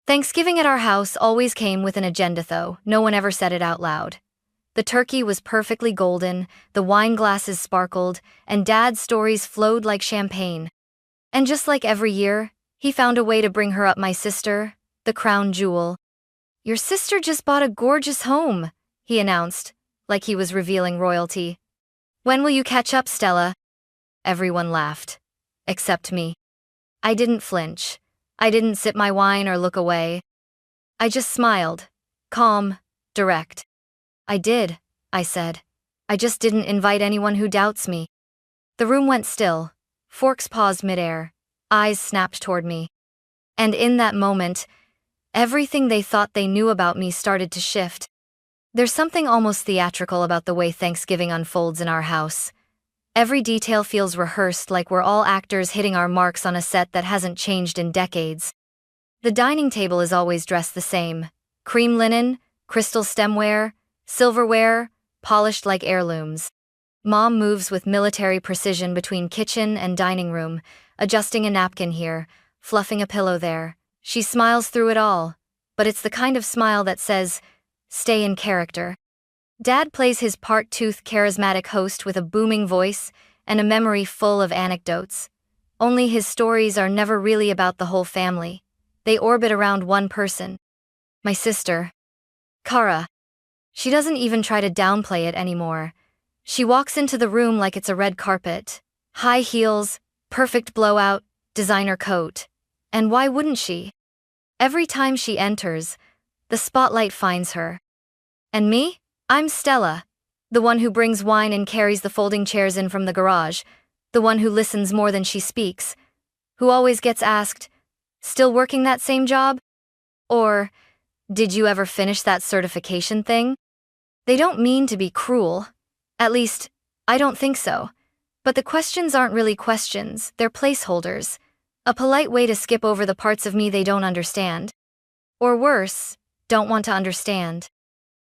Thanksgiving at our house always came with an agenda though, no one ever said it out loud. The turkey was perfectly golden, the wine glasses sparkled, and Dad's stories flowed like champagne. And just like every year, he found a way to bring her up, my sister, the crown jewel. "Your sister just bought a gorgeous home," he announced, like he was revealing royalty. "When will you catch up, Stella?" Everyone laughed. Except me. I didn't flinch. I didn't sip my wine or look away. I just smiled. Calm, direct. "I did," I said. "I just didn't invite anyone who doubts me." The room went still. Forks paused midair. Eyes snapped toward me. And in that moment, everything they thought they knew about me started to shift. There's something almost theatrical about the way Thanksgiving unfolds in our house. Every detail feels rehearsed, like we're all actors hitting our marks on a set that hasn't changed in decades. The dining table is always dressed the same. Cream linen, crystal stemware, silverware, polished like heirlooms. Mom moves with military precision between kitchen and dining room, adjusting a napkin here, fluffing a pillow there. She smiles through it all, but it's the kind of smile that says, "Stay in character." Dad plays his part-toothed charismatic host with a booming voice and a memory full of anecdotes. Only his stories are never really about the whole family. They orbit around one person. My sister. Kara. She doesn't even try to downplay it anymore. She walks into the room like it's a red carpet. High heels, perfect blowout, designer coat. And why wouldn't she? Every time she enters, the spotlight finds her. And me? I'm Stella, the one who brings wine and carries the folding chairs in from the garage, the one who listens more than she speaks, who always gets asked, "Still working that same job?" Or, "Did you ever finish that certification thing?" They don't mean to be cruel. At least, I don't think so. But the questions aren't really questions, they're placeholders. A polite way to skip over the parts of me they don't understand. Or worse, don't want to understand.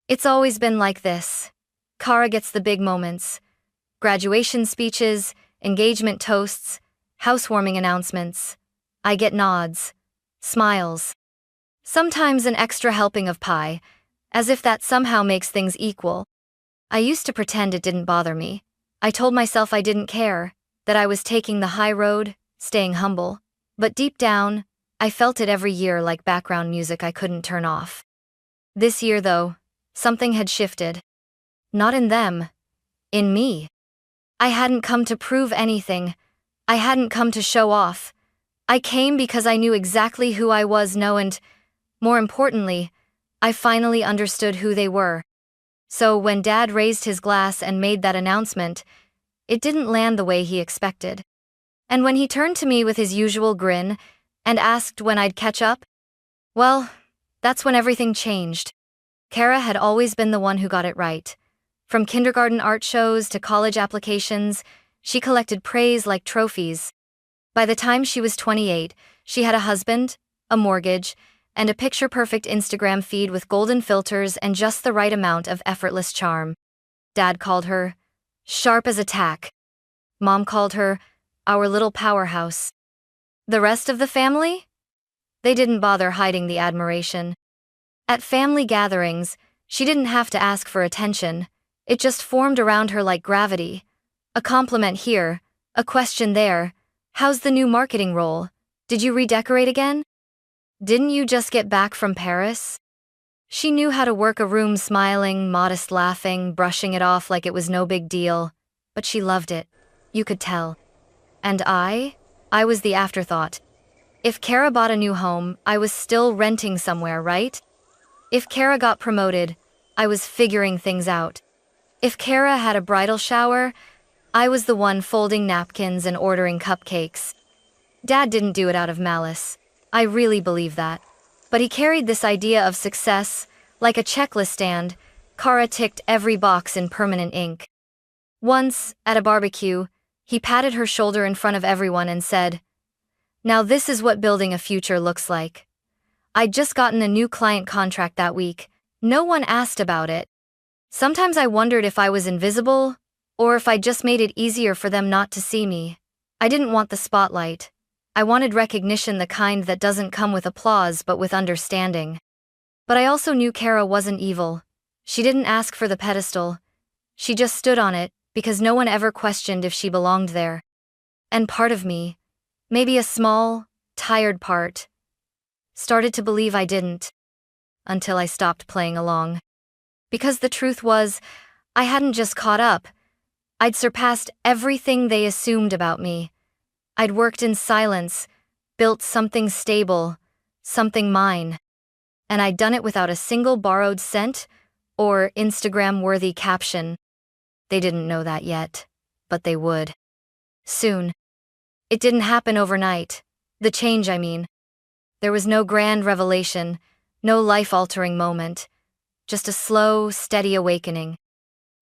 It's always been like this. Kara gets the big moments. Graduation speeches, engagement toasts, housewarming announcements. I get nods, smiles. Sometimes an extra helping of pie, as if that somehow makes things equal. I used to pretend it didn't bother me. I told myself I didn't care, that I was taking the high road, staying humble. But deep down, I felt it every year like background music I couldn't turn off. This year, though, something had shifted. Not in them. In me. I hadn't come to prove anything. I hadn't come to show off. I came because I knew exactly who I was, and, more importantly, I finally understood who they were. So when Dad raised his glass and made that announcement, it didn't land the way he expected. And when he turned to me with his usual grin and asked when I'd catch up, well, that's when everything changed. Kara had always been the one who got it right. From kindergarten art shows to college applications, she collected praise like trophies. By the time she was 28, she had a husband, a mortgage, and a picture-perfect Instagram feed with golden filters and just the right amount of effortless charm. Dad called her sharp as a tack. Mom called her our little powerhouse. The rest of the family? They didn't bother hiding the admiration. At family gatherings, she didn't have to ask for attention. It just formed around her like gravity. A compliment here, a question there. How's the new marketing role? Did you redecorate again? Didn't you just get back from Paris? She knew how to work a room, smiling, modest laughing, brushing it off like it was no big deal. But she loved it. You could tell. And I was the afterthought. If Kara bought a new home, I was still renting somewhere, right? If Kara got promoted, I was figuring things out. If Kara had a bridal shower, I was the one folding napkins and ordering cupcakes. Dad didn't do it out of malice. I really believe that. But he carried this idea of success, like a checklist stand. Kara ticked every box in permanent ink. Once, at a barbecue, he patted her shoulder in front of everyone and said, "Now this is what building a future looks like." I'd just gotten a new client contract that week. No one asked about it. Sometimes I wondered if I was invisible, or if I just made it easier for them not to see me. I didn't want the spotlight. I wanted recognition, the kind that doesn't come with applause but with understanding. But I also knew Kara wasn't evil. She didn't ask for the pedestal. She just stood on it, because no one ever questioned if she belonged there. And part of me, maybe a small, tired part, started to believe I didn't. Until I stopped playing along. Because the truth was, I hadn't just caught up. I'd surpassed everything they assumed about me. I'd worked in silence, built something stable, something mine. And I'd done it without a single borrowed cent or Instagram-worthy caption. They didn't know that yet, but they would. Soon. It didn't happen overnight. The change, I mean. There was no grand revelation, no life-altering moment. Just a slow, steady awakening.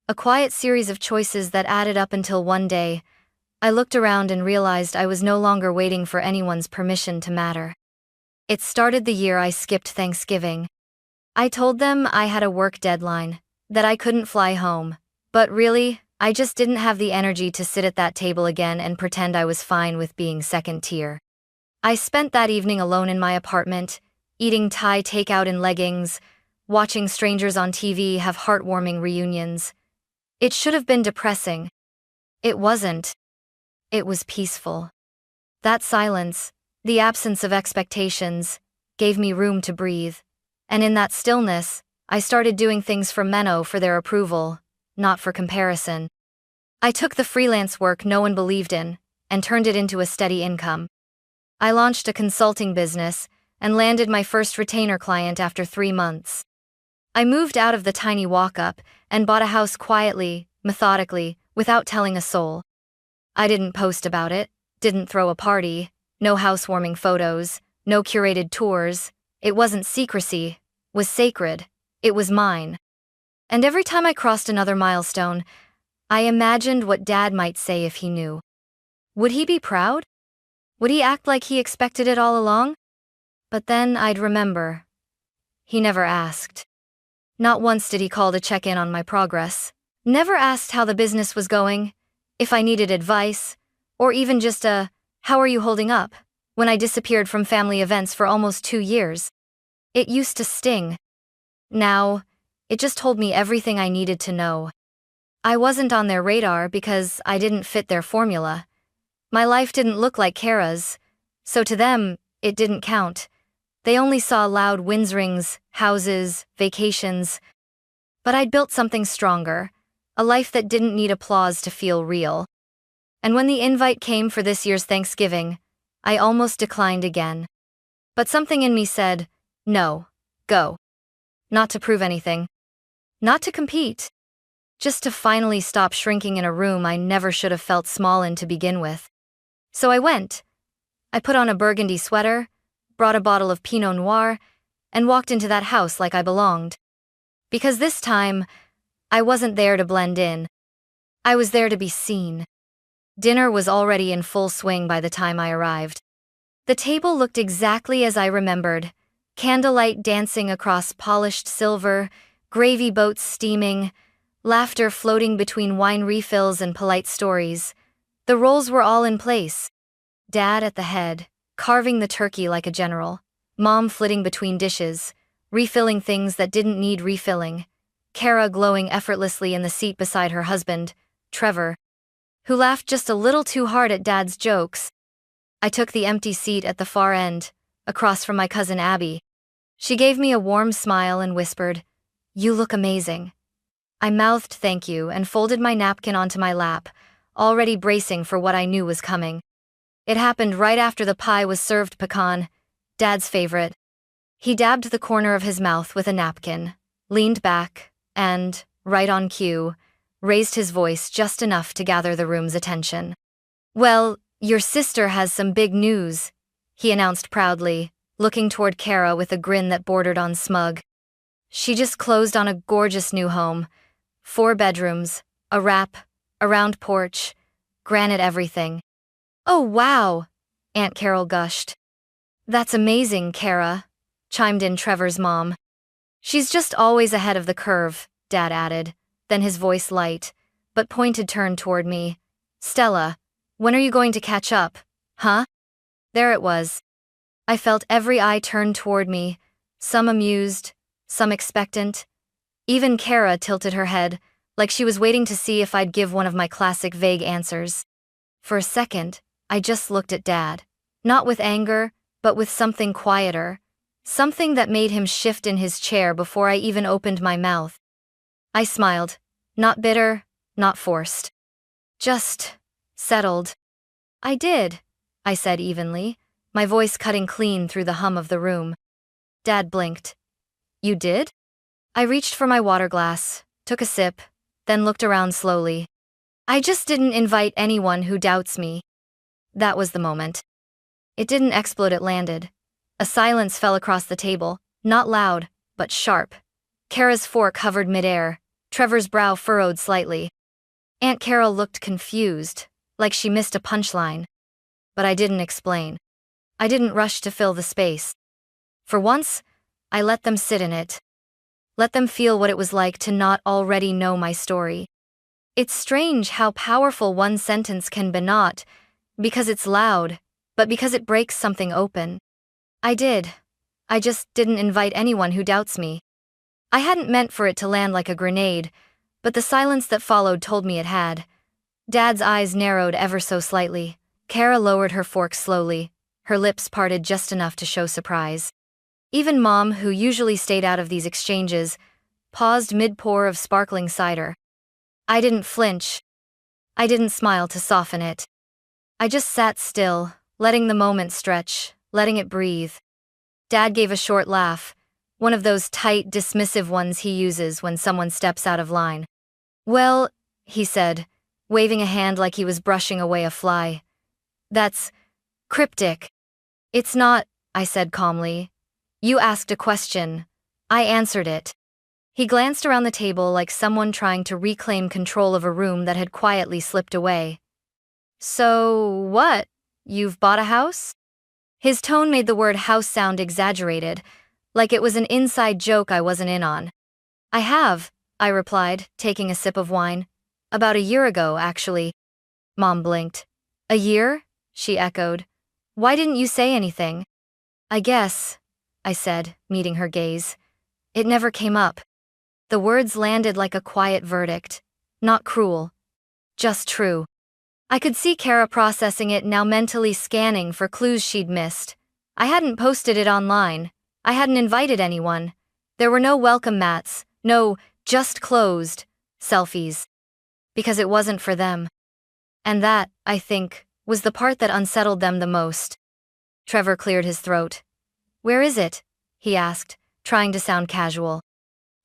A quiet series of choices that added up until one day, I looked around and realized I was no longer waiting for anyone's permission to matter. It started the year I skipped Thanksgiving. I told them I had a work deadline, that I couldn't fly home, but really, I just didn't have the energy to sit at that table again and pretend I was fine with being second tier. I spent that evening alone in my apartment, eating Thai takeout in leggings, watching strangers on TV have heartwarming reunions. It should have been depressing. It wasn't. It was peaceful. That silence, the absence of expectations, gave me room to breathe. And in that stillness, I started doing things for Menno for their approval, not for comparison. I took the freelance work no one believed in, and turned it into a steady income. I launched a consulting business, and landed my first retainer client after 3 months. I moved out of the tiny walk-up, and bought a house quietly, methodically, without telling a soul. I didn't post about it, didn't throw a party, no housewarming photos, no curated tours. It wasn't secrecy, was sacred, it was mine. And every time I crossed another milestone, I imagined what Dad might say if he knew. Would he be proud? Would he act like he expected it all along? But then I'd remember. He never asked. Not once did he call to check in on my progress. Never asked how the business was going, if I needed advice, or even just a, "How are you holding up?" when I disappeared from family events for almost 2 years. It used to sting. Now, it just told me everything I needed to know. I wasn't on their radar because I didn't fit their formula. My life didn't look like Kara's, so to them, it didn't count. They only saw loud winds rings, houses, vacations. But I'd built something stronger, a life that didn't need applause to feel real. And when the invite came for this year's Thanksgiving, I almost declined again. But something in me said, no, go. Not to prove anything. Not to compete. Just to finally stop shrinking in a room I never should have felt small in to begin with. So I went. I put on a burgundy sweater, brought a bottle of Pinot Noir, and walked into that house like I belonged. Because this time, I wasn't there to blend in. I was there to be seen. Dinner was already in full swing by the time I arrived. The table looked exactly as I remembered, candlelight dancing across polished silver, gravy boats steaming, laughter floating between wine refills and polite stories. The roles were all in place. Dad at the head, carving the turkey like a general, Mom flitting between dishes, refilling things that didn't need refilling, Kara glowing effortlessly in the seat beside her husband, Trevor, who laughed just a little too hard at Dad's jokes. I took the empty seat at the far end, across from my cousin Abby. She gave me a warm smile and whispered, "You look amazing." I mouthed thank you and folded my napkin onto my lap, already bracing for what I knew was coming. It happened right after the pie was served, pecan, Dad's favorite. He dabbed the corner of his mouth with a napkin, leaned back, and, right on cue, raised his voice just enough to gather the room's attention. "Well, your sister has some big news," he announced proudly, looking toward Kara with a grin that bordered on smug. "She just closed on a gorgeous new home. 4 bedrooms, a wrap, a round porch, granite everything." "Oh wow," Aunt Carol gushed. "That's amazing, Kara," chimed in Trevor's mom. "She's just always ahead of the curve," Dad added, then his voice light, but pointed turned toward me. "Stella, when are you going to catch up, huh?" There it was. I felt every eye turned toward me, some amused, some expectant. Even Kara tilted her head, like she was waiting to see if I'd give one of my classic vague answers. For a second, I just looked at Dad. Not with anger, but with something quieter. Something that made him shift in his chair before I even opened my mouth. I smiled. Not bitter, not forced. Just settled. I did, I said evenly, my voice cutting clean through the hum of the room. Dad blinked. You did? I reached for my water glass, took a sip, then looked around slowly. I just didn't invite anyone who doubts me. That was the moment. It didn't explode, it landed. A silence fell across the table, not loud, but sharp. Kara's fork hovered midair, Trevor's brow furrowed slightly. Aunt Carol looked confused, like she missed a punchline. But I didn't explain. I didn't rush to fill the space. For once, I let them sit in it. Let them feel what it was like to not already know my story. It's strange how powerful one sentence can be, not because it's loud, but because it breaks something open. I did. I just didn't invite anyone who doubts me. I hadn't meant for it to land like a grenade, but the silence that followed told me it had. Dad's eyes narrowed ever so slightly. Kara lowered her fork slowly, her lips parted just enough to show surprise. Even Mom, who usually stayed out of these exchanges, paused mid-pour of sparkling cider. I didn't flinch. I didn't smile to soften it. I just sat still, letting the moment stretch, letting it breathe. Dad gave a short laugh, one of those tight, dismissive ones he uses when someone steps out of line. Well, he said, waving a hand like he was brushing away a fly. That's cryptic. It's not, I said calmly. You asked a question. I answered it. He glanced around the table like someone trying to reclaim control of a room that had quietly slipped away. So, what? You've bought a house? His tone made the word house sound exaggerated, like it was an inside joke I wasn't in on. I have, I replied, taking a sip of wine. About a year ago, actually. Mom blinked. A year? She echoed. Why didn't you say anything? I guess, I said, meeting her gaze. It never came up. The words landed like a quiet verdict. Not cruel. Just true. I could see Kara processing it now, mentally scanning for clues she'd missed. I hadn't posted it online. I hadn't invited anyone. There were no welcome mats, no just closed selfies. Because it wasn't for them. And that, I think, was the part that unsettled them the most. Trevor cleared his throat. Where is it? He asked, trying to sound casual.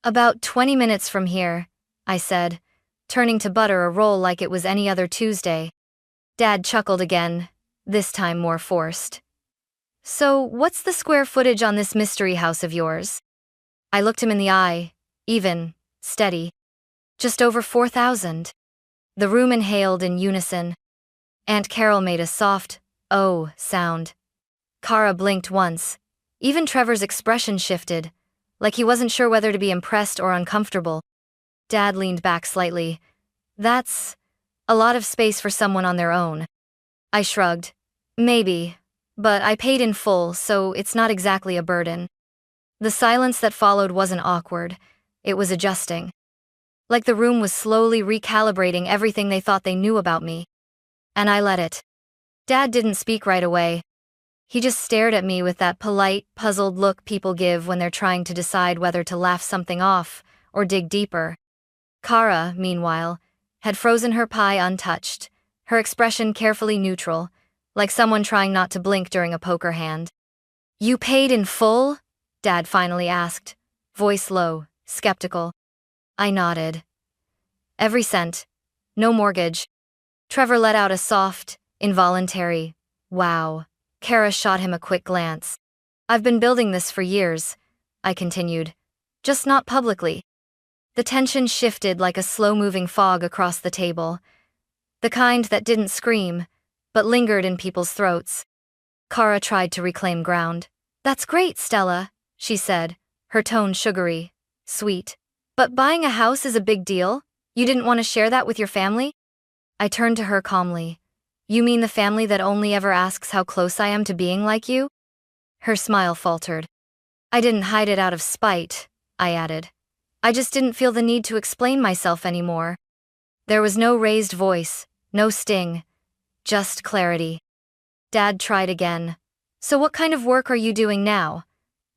About 20 minutes from here, I said, turning to butter a roll like it was any other Tuesday. Dad chuckled again, this time more forced. So, what's the square footage on this mystery house of yours? I looked him in the eye, even, steady. Just over 4,000. The room inhaled in unison. Aunt Carol made a soft, oh, sound. Kara blinked once. Even Trevor's expression shifted, like he wasn't sure whether to be impressed or uncomfortable. Dad leaned back slightly. That's a lot of space for someone on their own. I shrugged. Maybe, but I paid in full, so it's not exactly a burden. The silence that followed wasn't awkward, it was adjusting. Like the room was slowly recalibrating everything they thought they knew about me. And I let it. Dad didn't speak right away. He just stared at me with that polite, puzzled look people give when they're trying to decide whether to laugh something off or dig deeper. Kara, meanwhile, had frozen her pie untouched, her expression carefully neutral, like someone trying not to blink during a poker hand. You paid in full? Dad finally asked, voice low, skeptical. I nodded. Every cent. No mortgage. Trevor let out a soft, involuntary, wow. Kara shot him a quick glance. I've been building this for years, I continued. Just not publicly. The tension shifted like a slow-moving fog across the table. The kind that didn't scream, but lingered in people's throats. Kara tried to reclaim ground. That's great, Stella, she said, her tone sugary, sweet. But buying a house is a big deal? You didn't want to share that with your family? I turned to her calmly. You mean the family that only ever asks how close I am to being like you? Her smile faltered. I didn't hide it out of spite, I added. I just didn't feel the need to explain myself anymore. There was no raised voice, no sting, just clarity. Dad tried again. So what kind of work are you doing now?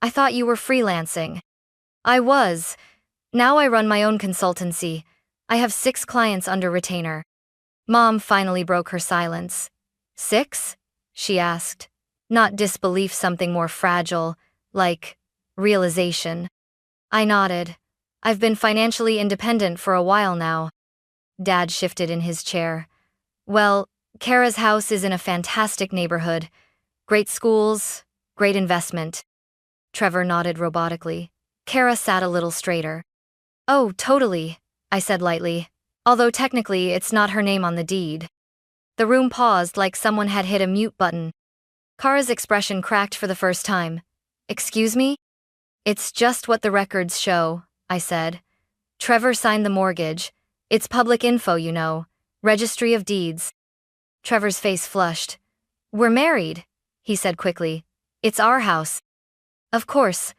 I thought you were freelancing. I was. Now I run my own consultancy. I have 6 clients under retainer. Mom finally broke her silence. 6? She asked. Not disbelief, something more fragile, like realization. I nodded. I've been financially independent for a while now. Dad shifted in his chair. Well, Kara's house is in a fantastic neighborhood. Great schools, great investment. Trevor nodded robotically. Kara sat a little straighter. Oh, totally, I said lightly, although technically it's not her name on the deed. The room paused like someone had hit a mute button. Kara's expression cracked for the first time. Excuse me? It's just what the records show, I said. Trevor signed the mortgage. It's public info, you know. Registry of Deeds. Trevor's face flushed. We're married, he said quickly. It's our house. Of course,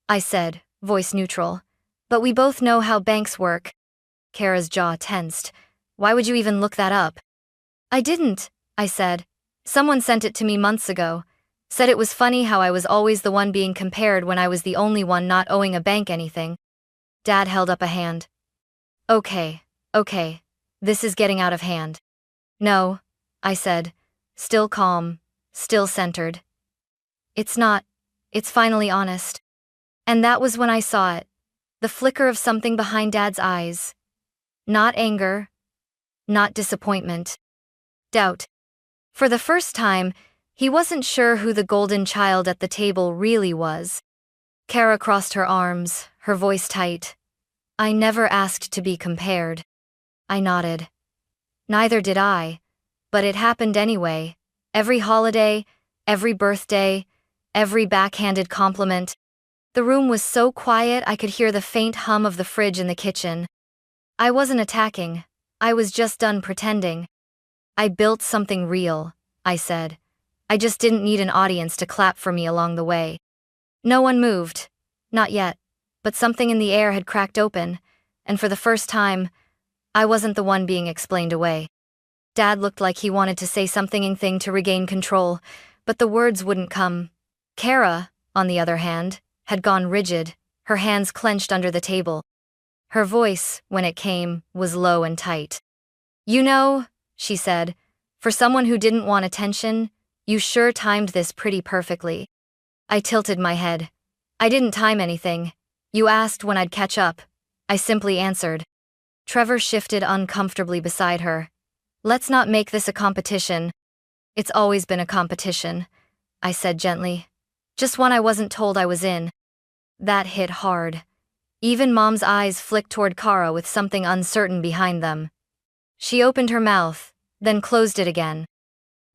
I said, voice neutral. But we both know how banks work. Kara's jaw tensed. Why would you even look that up? I didn't, I said. Someone sent it to me months ago. Said it was funny how I was always the one being compared when I was the only one not owing a bank anything. Dad held up a hand. Okay. This is getting out of hand. No, I said, still calm, still centered. It's not. It's finally honest. And that was when I saw it. The flicker of something behind Dad's eyes. Not anger. Not disappointment. Doubt. For the first time, he wasn't sure who the golden child at the table really was. Kara crossed her arms, her voice tight. I never asked to be compared. I nodded. Neither did I. But it happened anyway. Every holiday, every birthday, every backhanded compliment. The room was so quiet I could hear the faint hum of the fridge in the kitchen. I wasn't attacking. I was just done pretending. I built something real, I said. I just didn't need an audience to clap for me along the way. No one moved. Not yet. But something in the air had cracked open, and for the first time, I wasn't the one being explained away. Dad looked like he wanted to say something to regain control, but the words wouldn't come. Kara, on the other hand, had gone rigid, her hands clenched under the table. Her voice, when it came, was low and tight. You know, she said, for someone who didn't want attention, you sure timed this pretty perfectly. I tilted my head. I didn't time anything. You asked when I'd catch up. I simply answered. Trevor shifted uncomfortably beside her. Let's not make this a competition. It's always been a competition, I said gently. Just one I wasn't told I was in. That hit hard. Even Mom's eyes flicked toward Kara with something uncertain behind them. She opened her mouth, then closed it again.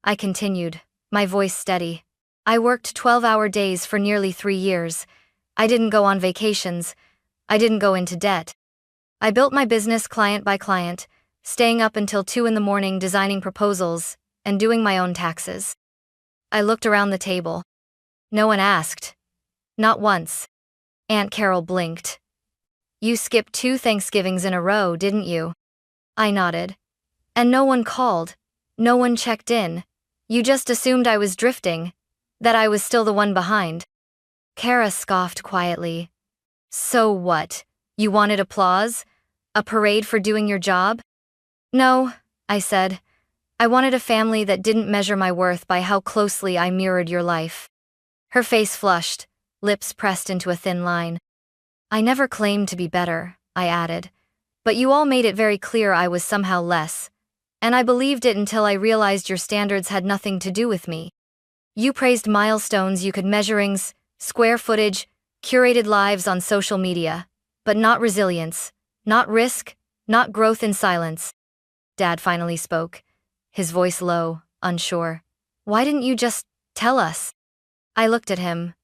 I continued, my voice steady. I worked 12-hour days for nearly 3 years. I didn't go on vacations. I didn't go into debt. I built my business client by client, staying up until 2 in the morning designing proposals and doing my own taxes. I looked around the table. No one asked. Not once. Aunt Carol blinked. You skipped 2 Thanksgivings in a row, didn't you? I nodded. And no one called. No one checked in. You just assumed I was drifting, that I was still the one behind. Kara scoffed quietly. So what? You wanted applause? A parade for doing your job? No, I said. I wanted a family that didn't measure my worth by how closely I mirrored your life. Her face flushed, lips pressed into a thin line. I never claimed to be better, I added. But you all made it very clear I was somehow less. And I believed it until I realized your standards had nothing to do with me. You praised milestones you could measurings, square footage, curated lives on social media, but not resilience, not risk, not growth in silence. Dad finally spoke, his voice low, unsure. Why didn't you just tell us? I looked at him.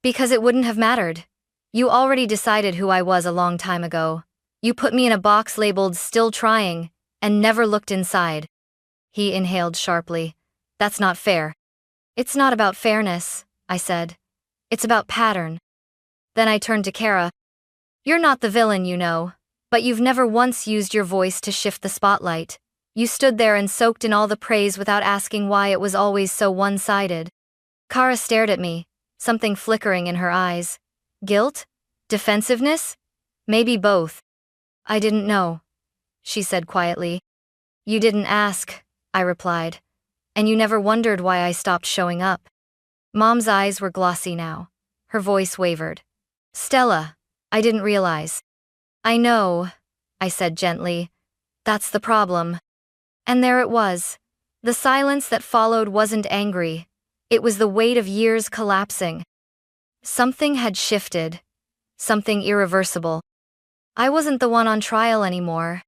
Because it wouldn't have mattered. You already decided who I was a long time ago. You put me in a box labeled still trying, and never looked inside. He inhaled sharply. That's not fair. It's not about fairness, I said. It's about pattern. Then I turned to Kara. You're not the villain, you know, but you've never once used your voice to shift the spotlight. You stood there and soaked in all the praise without asking why it was always so one-sided. Kara stared at me, something flickering in her eyes. Guilt? Defensiveness? Maybe both. I didn't know, she said quietly. You didn't ask, I replied. And you never wondered why I stopped showing up. Mom's eyes were glossy now. Her voice wavered. Stella, I didn't realize. I know, I said gently. That's the problem. And there it was. The silence that followed wasn't angry. It was the weight of years collapsing. Something had shifted. Something irreversible. I wasn't the one on trial anymore.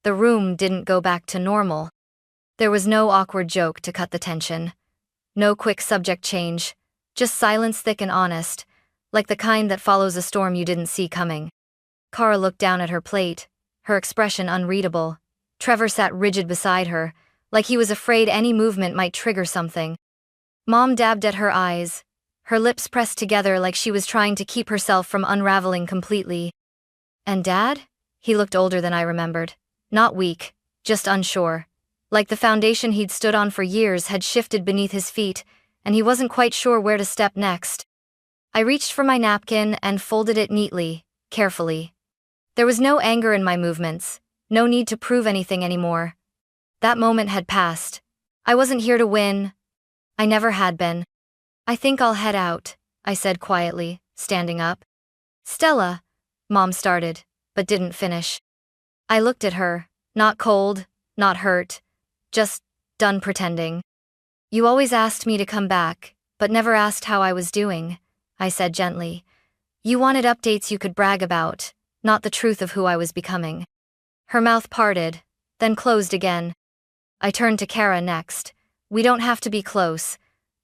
The room didn't go back to normal. There was no awkward joke to cut the tension. No quick subject change. Just silence thick and honest, like the kind that follows a storm you didn't see coming. Kara looked down at her plate, her expression unreadable. Trevor sat rigid beside her, like he was afraid any movement might trigger something. Mom dabbed at her eyes, her lips pressed together like she was trying to keep herself from unraveling completely. And Dad? He looked older than I remembered. Not weak, just unsure. Like the foundation he'd stood on for years had shifted beneath his feet, and he wasn't quite sure where to step next. I reached for my napkin and folded it neatly, carefully. There was no anger in my movements, no need to prove anything anymore. That moment had passed. I wasn't here to win. I never had been. I think I'll head out, I said quietly, standing up. Stella, Mom started, but didn't finish. I looked at her, not cold, not hurt, just done pretending. You always asked me to come back, but never asked how I was doing, I said gently. You wanted updates you could brag about, not the truth of who I was becoming. Her mouth parted, then closed again. I turned to Kara next. We don't have to be close,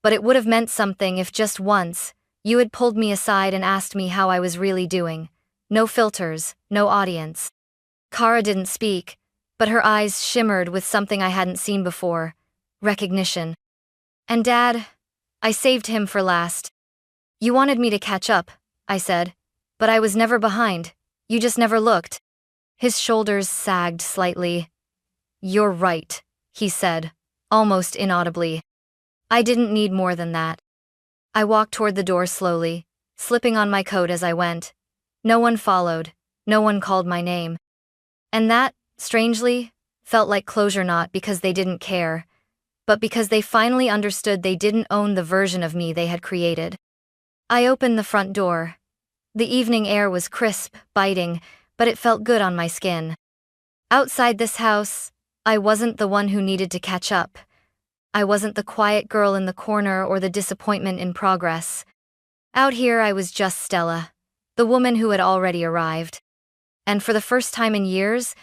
but it would have meant something if just once, you had pulled me aside and asked me how I was really doing. No filters, no audience. Kara didn't speak, but her eyes shimmered with something I hadn't seen before. Recognition. And Dad, I saved him for last. You wanted me to catch up, I said, but I was never behind. You just never looked. His shoulders sagged slightly. You're right, he said, almost inaudibly. I didn't need more than that. I walked toward the door slowly, slipping on my coat as I went. No one followed, no one called my name. And that, strangely, felt like closure, not because they didn't care, but because they finally understood they didn't own the version of me they had created. I opened the front door. The evening air was crisp, biting, but it felt good on my skin. Outside this house, I wasn't the one who needed to catch up. I wasn't the quiet girl in the corner or the disappointment in progress. Out here I was just Stella, the woman who had already arrived. And for the first time in years,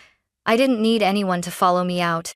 I didn't need anyone to follow me out.